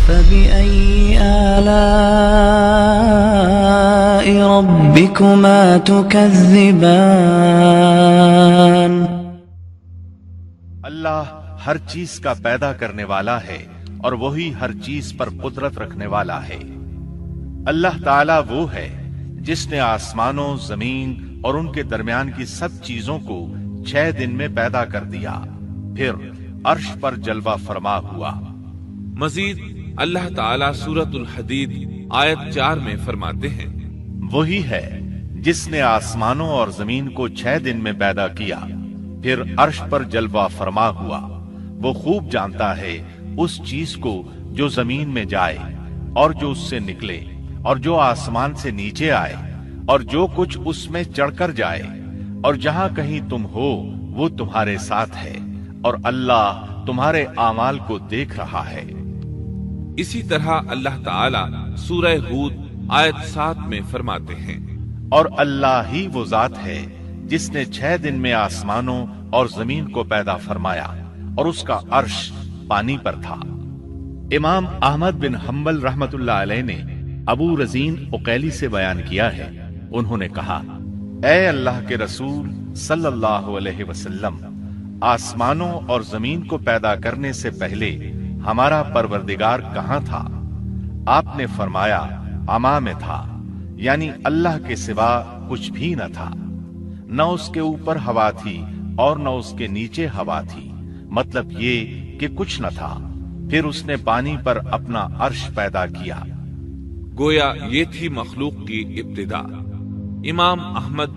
فبأي آلاء ربكما تكذبان اللہ ہر چیز کا پیدا کرنے والا ہے اور وہی ہر چیز پر قدرت رکھنے والا ہے۔ اللہ تعالیٰ وہ ہے جس نے آسمانوں، زمین اور ان کے درمیان کی سب چیزوں کو 6 دن میں پیدا کر دیا، پھر عرش پر جلوہ فرما ہوا۔ مزید اللہ تعالیٰ سورۃ الحدید آیت 4 میں فرماتے ہیں، وہی ہے جس نے آسمانوں اور زمین کو 6 دن میں پیدا کیا، پھر عرش پر جلوہ فرما ہوا۔ وہ خوب جانتا ہے اس چیز کو جو زمین میں جائے اور جو اس سے نکلے، اور جو آسمان سے نیچے آئے، اور جو کچھ اس میں چڑھ کر جائے، اور جہاں کہیں تم ہو وہ تمہارے ساتھ ہے، اور اللہ تمہارے اعمال کو دیکھ رہا ہے۔ اسی طرح اللہ تعالیٰ سورہ ہود آیت 7 میں فرماتے ہیں، اور اللہ ہی وہ ذات ہے جس نے 6 دن میں آسمانوں اور زمین کو پیدا فرمایا، اور اس کا عرش پانی پر تھا۔ امام احمد بن حنبل رحمت اللہ علیہ نے ابو رزین عقیلی سے بیان کیا ہے، انہوں نے کہا، اے اللہ کے رسول صلی اللہ علیہ وسلم، آسمانوں اور زمین کو پیدا کرنے سے پہلے ہمارا پروردگار کہاں تھا؟ آپ نے فرمایا عما میں تھا، یعنی اللہ کے سوا کچھ بھی نہ تھا، نہ اس کے اوپر ہوا تھی اور نہ اس کے نیچے ہوا تھی، مطلب یہ کہ کچھ نہ تھا، پھر اس نے پانی پر اپنا عرش پیدا کیا۔ گویا یہ تھی مخلوق کی ابتدا۔ امام احمد،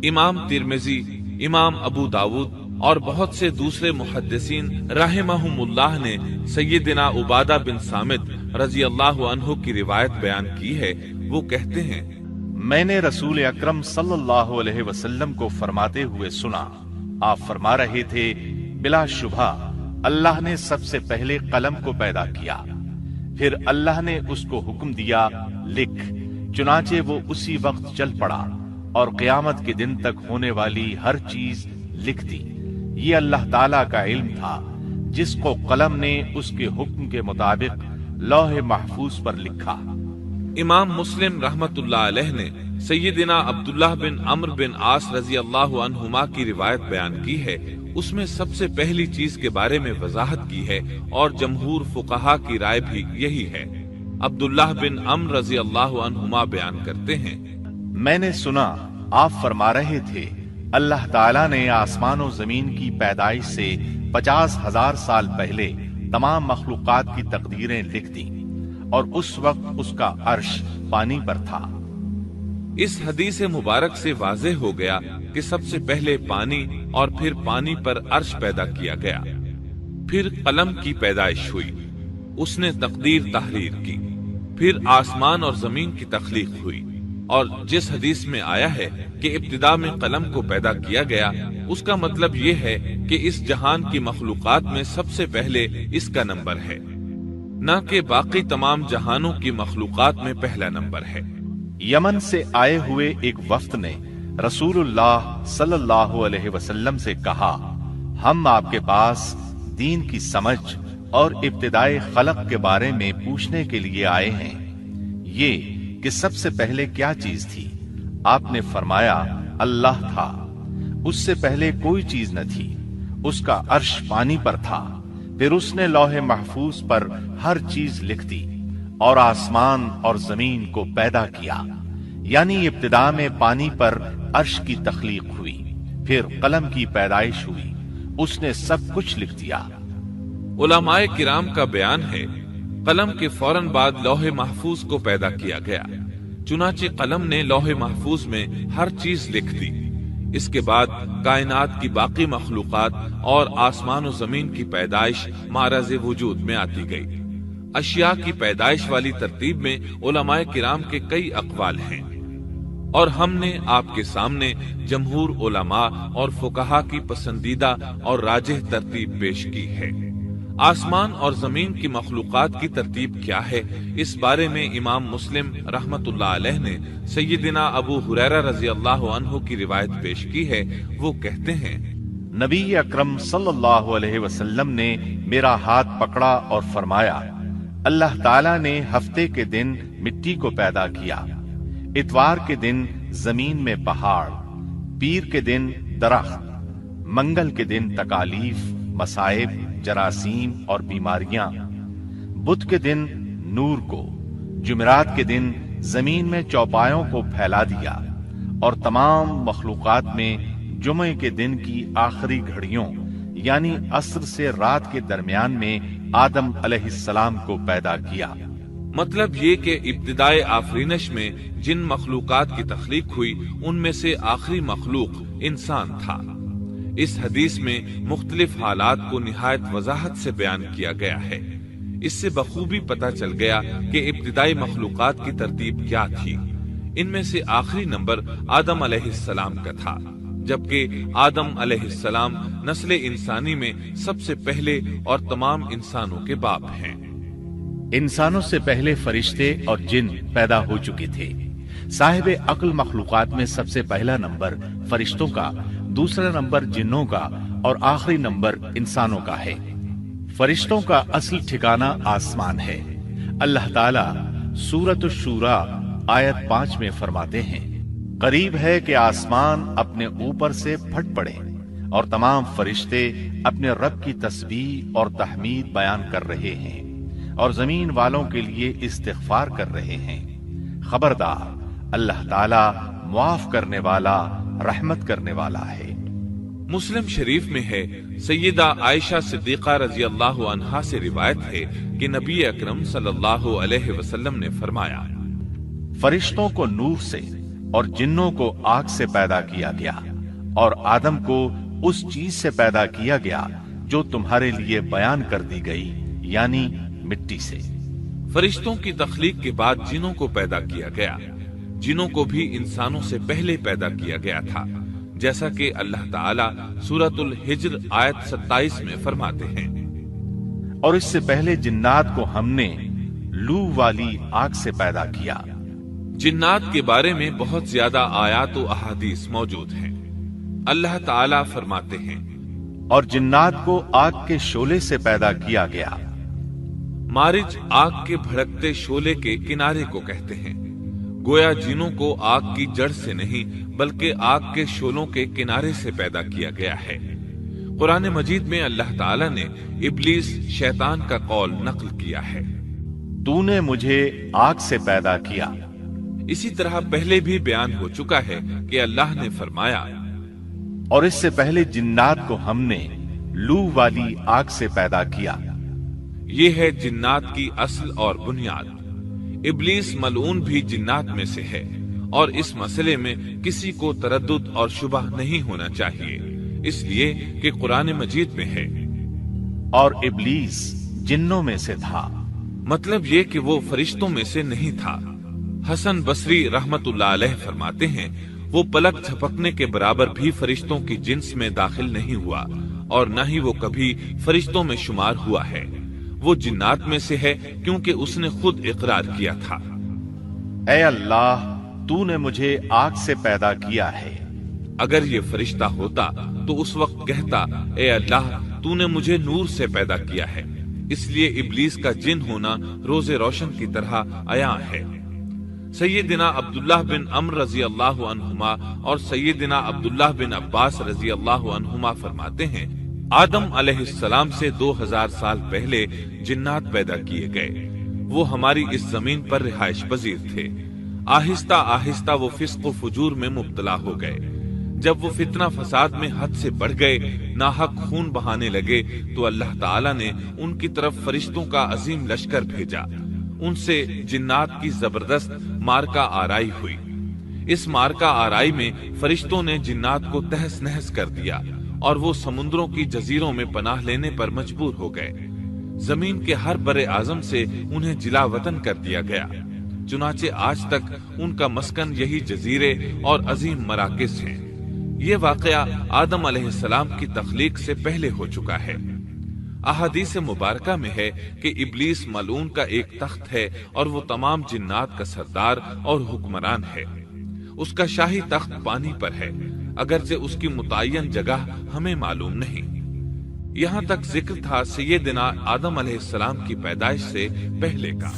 امام ترمذی، امام ابو داود اور بہت سے دوسرے محدثین رحمہم اللہ نے سیدنا عبادہ بن صامت رضی اللہ عنہ کی روایت بیان کی ہے۔ وہ کہتے ہیں، میں نے رسول اکرم صلی اللہ علیہ وسلم کو فرماتے ہوئے سنا، آپ فرما رہے تھے، بلا شبہ اللہ نے سب سے پہلے قلم کو پیدا کیا، پھر اللہ نے اس کو حکم دیا لکھ، چنانچہ وہ اسی وقت چل پڑا اور قیامت کے دن تک ہونے والی ہر چیز لکھ دی۔ یہ اللہ تعالیٰ کا علم تھا جس کو قلم نے اس کے حکم کے مطابق لوح محفوظ پر لکھا۔ امام مسلم رحمت اللہ علیہ نے سیدنا عبداللہ بن عمرو بن عاص رضی اللہ عنہما کی روایت بیان کی ہے، اس میں سب سے پہلی چیز کے بارے میں وضاحت کی ہے، اور جمہور فقہا کی رائے بھی یہی ہے۔ عبداللہ بن عمرو رضی اللہ عنہما بیان کرتے ہیں، میں نے سنا آپ فرما رہے تھے، اللہ تعالیٰ نے آسمان و زمین کی پیدائش سے 50,000 سال پہلے تمام مخلوقات کی تقدیریں لکھ دیں، اور اس وقت اس کا عرش پانی پر تھا۔ اس حدیث مبارک سے واضح ہو گیا کہ سب سے پہلے پانی اور پھر پانی پر عرش پیدا کیا گیا، پھر قلم کی پیدائش ہوئی، اس نے تقدیر تحریر کی، پھر آسمان اور زمین کی تخلیق ہوئی، اور جس حدیث میں آیا ہے کہ ابتدا میں قلم کو پیدا کیا گیا، اس کا مطلب یہ ہے کہ اس جہان کی مخلوقات میں سب سے پہلے اس کا نمبر ہے، نہ کہ باقی تمام جہانوں کی مخلوقات میں پہلا نمبر ہے۔ یمن سے آئے ہوئے ایک وفد نے رسول اللہ صلی اللہ علیہ وسلم سے کہا، ہم آپ کے پاس دین کی سمجھ اور ابتدائی خلق کے بارے میں پوچھنے کے لیے آئے ہیں، یہ کہ سب سے پہلے کیا چیز تھی؟ آپ نے فرمایا اللہ تھا، اس سے پہلے کوئی چیز نہ تھی، اس کا عرش پانی پر تھا، پھر اس نے لوح محفوظ پر ہر چیز لکھ دی اور آسمان اور زمین کو پیدا کیا، یعنی ابتدا میں پانی پر عرش کی تخلیق ہوئی، پھر قلم کی پیدائش ہوئی، اس نے سب کچھ لکھ دیا۔ علماء کرام کا بیان ہے، قلم کے فوراً بعد لوح محفوظ کو پیدا کیا گیا، چنانچہ قلم نے لوح محفوظ میں ہر چیز لکھ دی۔ اس کے بعد کائنات کی باقی مخلوقات اور آسمان و زمین کی پیدائش معرض وجود میں آتی گئی۔ اشیاء کی پیدائش والی ترتیب میں علماء کرام کے کئی اقوال ہیں، اور ہم نے آپ کے سامنے جمہور علماء اور فقہا کی پسندیدہ اور راجح ترتیب پیش کی ہے۔ آسمان اور زمین کی مخلوقات کی ترتیب کیا ہے، اس بارے میں امام مسلم رحمت اللہ علیہ نے سیدنا ابو ہریرہ رضی اللہ عنہ کی روایت پیش کی ہے۔ وہ کہتے ہیں، نبی اکرم صلی اللہ علیہ وسلم نے میرا ہاتھ پکڑا اور فرمایا، اللہ تعالیٰ نے ہفتے کے دن مٹی کو پیدا کیا، اتوار کے دن زمین میں پہاڑ، پیر کے دن درخت، منگل کے دن تکالیف، مصائب، جراثیم اور بیماریاں، بدھ کے دن نور کو، جمعرات کے دن زمین میں چوپایوں کو پھیلا دیا، اور تمام مخلوقات میں جمعے کے دن کی آخری گھڑیوں یعنی عصر سے رات کے درمیان میں آدم علیہ السلام کو پیدا کیا۔ مطلب یہ کہ ابتدائے آفرینش میں جن مخلوقات کی تخلیق ہوئی ان میں سے آخری مخلوق انسان تھا۔ اس حدیث میں مختلف حالات کو نہایت وضاحت سے بیان کیا گیا ہے۔ اس سے بخوبی پتہ چل گیا کہ ابتدائی مخلوقات کی ترتیب کیا تھی۔ ان میں سے آخری نمبر آدم علیہ السلام کا تھا، جبکہ آدم علیہ السلام نسل انسانی میں سب سے پہلے اور تمام انسانوں کے باپ ہیں۔ انسانوں سے پہلے فرشتے اور جن پیدا ہو چکے تھے۔ صاحب عقل مخلوقات میں سب سے پہلا نمبر فرشتوں کا، دوسرا نمبر جنوں کا اور آخری نمبر انسانوں کا ہے۔ فرشتوں کا اصل ٹھکانہ آسمان ہے۔ اللہ تعالیٰ سورۃ الشورى آیت 5 میں فرماتے ہیں، قریب ہے کہ آسمان اپنے اوپر سے پھٹ پڑے اور تمام فرشتے اپنے رب کی تسبیح اور تحمید بیان کر رہے ہیں اور زمین والوں کے لیے استغفار کر رہے ہیں۔ خبردار، اللہ تعالیٰ معاف کرنے والا، رحمت کرنے والا ہے۔ مسلم شریف میں ہے، سیدہ عائشہ صدیقہ رضی اللہ عنہا سے روایت ہے کہ نبی اکرم صلی اللہ علیہ وسلم نے فرمایا، فرشتوں کو نور سے اور جنوں کو آگ سے پیدا کیا گیا، اور آدم کو اس چیز سے پیدا کیا گیا جو تمہارے لیے بیان کر دی گئی، یعنی مٹی سے۔ فرشتوں کی تخلیق کے بعد جنوں کو پیدا کیا گیا۔ جنوں کو بھی انسانوں سے پہلے پیدا کیا گیا تھا، جیسا کہ اللہ تعالیٰ سورۃ الحجر آیت 27 میں فرماتے ہیں، اور اس سے پہلے جنات کو ہم نے لو والی آگ سے پیدا کیا۔ جنات کے بارے میں بہت زیادہ آیات و احادیث موجود ہیں۔ اللہ تعالیٰ فرماتے ہیں، اور جنات کو آگ کے شعلے سے پیدا کیا گیا۔ مارج آگ کے بھڑکتے شعلے کے کنارے کو کہتے ہیں۔ گویا جنوں کو آگ کی جڑ سے نہیں بلکہ آگ کے شعلوں کے کنارے سے پیدا کیا گیا ہے۔ قرآن مجید میں اللہ تعالیٰ نے ابلیس شیطان کا قول نقل کیا ہے، تو نے مجھے آگ سے پیدا کیا۔ اسی طرح پہلے بھی بیان ہو چکا ہے کہ اللہ نے فرمایا، اور اس سے پہلے جنات کو ہم نے لو والی آگ سے پیدا کیا۔ یہ ہے جنات کی اصل اور بنیاد۔ ابلیس ملعون بھی جنات میں سے ہے، اور اس مسئلے میں کسی کو تردد اور شبہ نہیں ہونا چاہیے، اس لیے کہ قرآن مجید میں ہے، اور ابلیس جنوں میں سے تھا۔ مطلب یہ کہ وہ فرشتوں میں سے نہیں تھا۔ حسن بصری رحمت اللہ علیہ فرماتے ہیں، وہ پلک جھپکنے کے برابر بھی فرشتوں کی جنس میں داخل نہیں ہوا، اور نہ ہی وہ کبھی فرشتوں میں شمار ہوا ہے۔ وہ جنات میں سے ہے کیونکہ اس نے خود اقرار کیا تھا، اے اللہ، تو نے مجھے آگ سے پیدا کیا ہے۔ اگر یہ فرشتہ ہوتا تو اس وقت کہتا، اے اللہ، تو نے مجھے نور سے پیدا کیا ہے۔ اس لیے ابلیس کا جن ہونا روز روشن کی طرح عیاں ہے۔ سیدنا عبداللہ بن عمرو رضی اللہ عنہما اور سیدنا عبداللہ بن عباس رضی اللہ عنہما فرماتے ہیں، آدم علیہ السلام سے 2000 سال پہلے جنات پیدا کیے گئے۔ وہ ہماری اس زمین پر رہائش پذیر تھے۔ آہستہ آہستہ وہ فسق و فجور میں مبتلا ہو گئے۔ جب وہ فتنہ فساد میں حد سے بڑھ گئے، ناحق خون بہانے لگے، تو اللہ تعالیٰ نے ان کی طرف فرشتوں کا عظیم لشکر بھیجا۔ ان سے جنات کی زبردست مارکہ آرائی ہوئی۔ اس مارکہ آرائی میں فرشتوں نے جنات کو تہس نہس کر دیا، اور وہ سمندروں کی جزیروں میں پناہ لینے پر مجبور ہو گئے۔ زمین کے ہر بر اعظم سے انہیں جلا وطن کر دیا گیا، چنانچہ آج تک ان کا مسکن یہی جزیرے اور عظیم مراکز ہیں۔ یہ واقعہ آدم علیہ السلام کی تخلیق سے پہلے ہو چکا ہے۔ احادیث مبارکہ میں ہے کہ ابلیس ملعون کا ایک تخت ہے اور وہ تمام جنات کا سردار اور حکمران ہے۔ اس کا شاہی تخت پانی پر ہے، اگرچہ اس کی متعین جگہ ہمیں معلوم نہیں۔ یہاں تک ذکر تھا سیدنا آدم علیہ السلام کی پیدائش سے پہلے کا۔